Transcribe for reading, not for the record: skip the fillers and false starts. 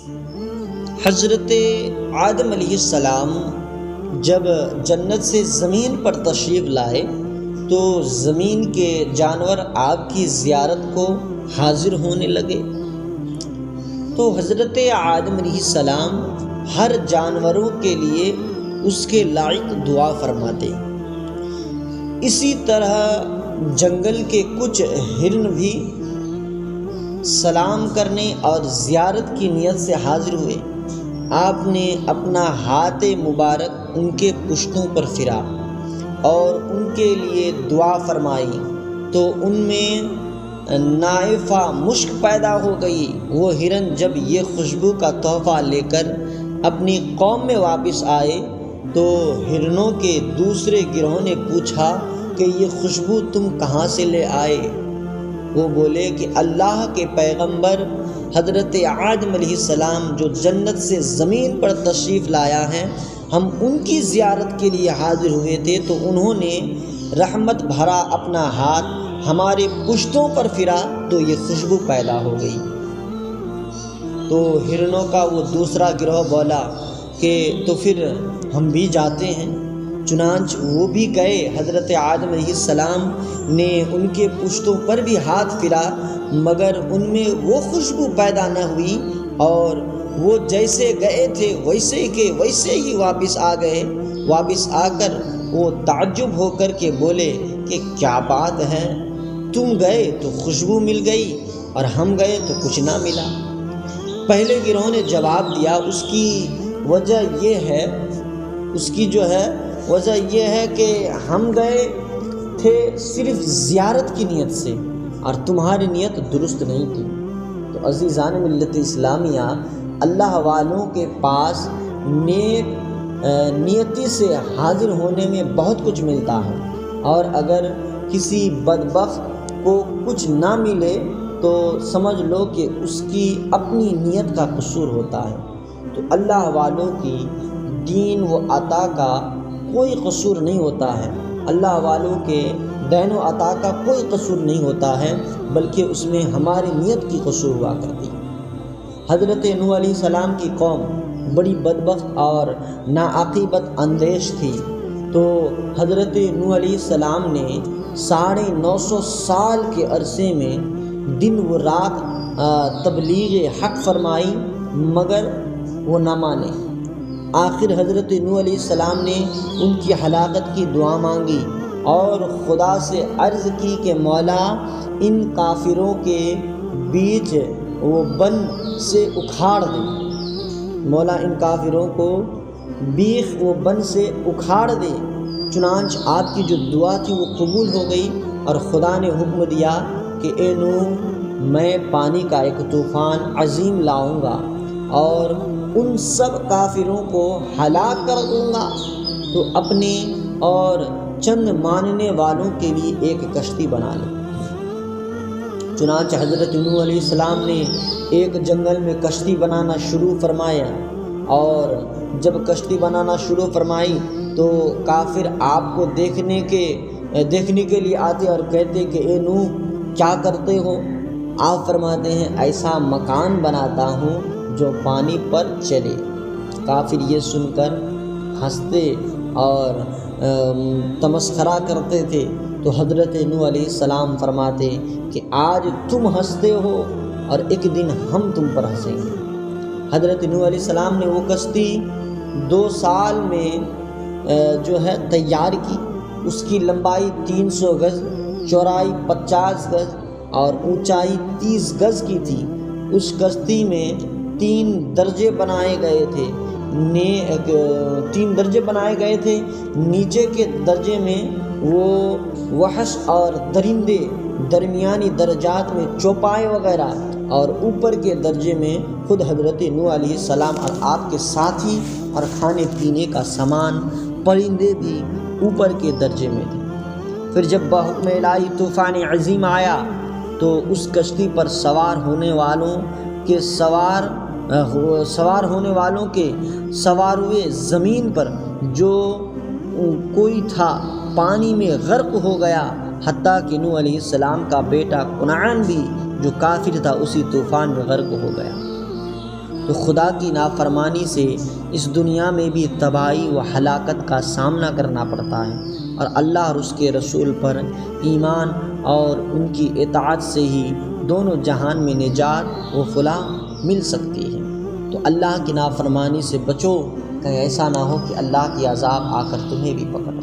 حضرت آدم علیہ السلام جب جنت سے زمین پر تشریف لائے تو زمین کے جانور آپ کی زیارت کو حاضر ہونے لگے۔ تو حضرت آدم علیہ السلام ہر جانوروں کے لیے اس کے لائق دعا فرماتے۔ اسی طرح جنگل کے کچھ ہرن بھی سلام کرنے اور زیارت کی نیت سے حاضر ہوئے۔ آپ نے اپنا ہاتھ مبارک ان کے پشتوں پر پھرا اور ان کے لیے دعا فرمائی تو ان میں نائفہ مشک پیدا ہو گئی۔ وہ ہرن جب یہ خوشبو کا تحفہ لے کر اپنی قوم میں واپس آئے تو ہرنوں کے دوسرے گروہ نے پوچھا کہ یہ خوشبو تم کہاں سے لے آئے؟ وہ بولے کہ اللہ کے پیغمبر حضرت آدم علیہ السلام جو جنت سے زمین پر تشریف لایا ہے، ہم ان کی زیارت کے لیے حاضر ہوئے تھے تو انہوں نے رحمت بھرا اپنا ہاتھ ہمارے پشتوں پر پھرا تو یہ خوشبو پیدا ہو گئی۔ تو ہرنوں کا وہ دوسرا گروہ بولا کہ تو پھر ہم بھی جاتے ہیں۔ چنانچہ وہ بھی گئے۔ حضرت آدم علیہ السلام نے ان کے پشتوں پر بھی ہاتھ پھرا مگر ان میں وہ خوشبو پیدا نہ ہوئی اور وہ جیسے گئے تھے ویسے ہی واپس آ گئے۔ واپس آ کر وہ تعجب ہو کر کے بولے کہ کیا بات ہے، تم گئے تو خوشبو مل گئی اور ہم گئے تو کچھ نہ ملا۔ پہلے گروہ نے جواب دیا اس کی وجہ یہ ہے کہ ہم گئے تھے صرف زیارت کی نیت سے اور تمہاری نیت درست نہیں تھی۔ تو عزیزان ملت اسلامیہ، اللہ والوں کے پاس نیک نیتی سے حاضر ہونے میں بہت کچھ ملتا ہے، اور اگر کسی بدبخت کو کچھ نہ ملے تو سمجھ لو کہ اس کی اپنی نیت کا قصور ہوتا ہے۔ تو اللہ والوں کی دین و عطا کا کوئی قصور نہیں ہوتا ہے، اللہ والوں کے دین و عطا کا کوئی قصور نہیں ہوتا ہے، بلکہ اس میں ہماری نیت کی قصور ہوا کرتی ہے۔ حضرت نوح علیہ السلام کی قوم بڑی بدبخت اور ناعاقبت اندیش تھی، تو حضرت نوح علیہ السلام نے 950 سال کے عرصے میں دن و رات تبلیغ حق فرمائی مگر وہ نہ مانے۔ آخر حضرت نوح علیہ السلام نے ان کی ہلاکت کی دعا مانگی اور خدا سے عرض کی کہ مولا ان کافروں کے بیچ وہ بن سے اکھاڑ دے، مولا ان کافروں کو بیخ وہ بن سے اکھاڑ دے۔ چنانچہ آپ کی جو دعا تھی وہ قبول ہو گئی اور خدا نے حکم دیا کہ اے نوح، میں پانی کا ایک طوفان عظیم لاؤں گا اور ان سب کافروں کو ہلاک کر دوں گا، تو اپنے اور چند ماننے والوں کے لیے ایک کشتی بنا لے۔ چنانچہ حضرت نوح علیہ السلام نے ایک جنگل میں کشتی بنانا شروع فرمایا، اور جب کشتی بنانا شروع فرمائی تو کافر آپ کو دیکھنے کے لیے آتے اور کہتے کہ اے نوح کیا کرتے ہو؟ آپ فرماتے ہیں ایسا مکان بناتا ہوں جو پانی پر چلے۔ کافر یہ سن کر ہنستے اور تمسخرہ کرتے تھے، تو حضرت نوح علیہ السلام فرماتے کہ آج تم ہنستے ہو اور ایک دن ہم تم پر ہنسیں گے۔ حضرت نوح علیہ السلام نے وہ کشتی 2 سال میں تیار کی۔ اس کی لمبائی 300 گز، چوڑائی 50 گز اور اونچائی 30 گز کی تھی۔ اس کشتی میں 3 درجے بنائے گئے تھے۔ نیچے کے درجے میں وہ وحش اور درندے، درمیانی درجات میں چوپائے وغیرہ، اور اوپر کے درجے میں خود حضرت نوح علیہ السلام اور آپ کے ساتھی اور کھانے پینے کا سامان، پرندے بھی اوپر کے درجے میں تھے۔ پھر جب بحکم الہی طوفان عظیم آیا تو اس کشتی پر سوار ہونے والوں کے سوار ہوئے زمین پر جو کوئی تھا پانی میں غرق ہو گیا، حتیٰ کہ نوح علیہ السلام کا بیٹا کنعان بھی جو کافر تھا اسی طوفان میں غرق ہو گیا۔ تو خدا کی نافرمانی سے اس دنیا میں بھی تباہی و ہلاکت کا سامنا کرنا پڑتا ہے، اور اللہ اور اس کے رسول پر ایمان اور ان کی اطاعت سے ہی دونوں جہان میں نجات و فلاح مل سکتی ہے۔ تو اللہ کی نافرمانی سے بچو، کہیں ایسا نہ ہو کہ اللہ کی عذاب آ کر تمہیں بھی پکڑ۔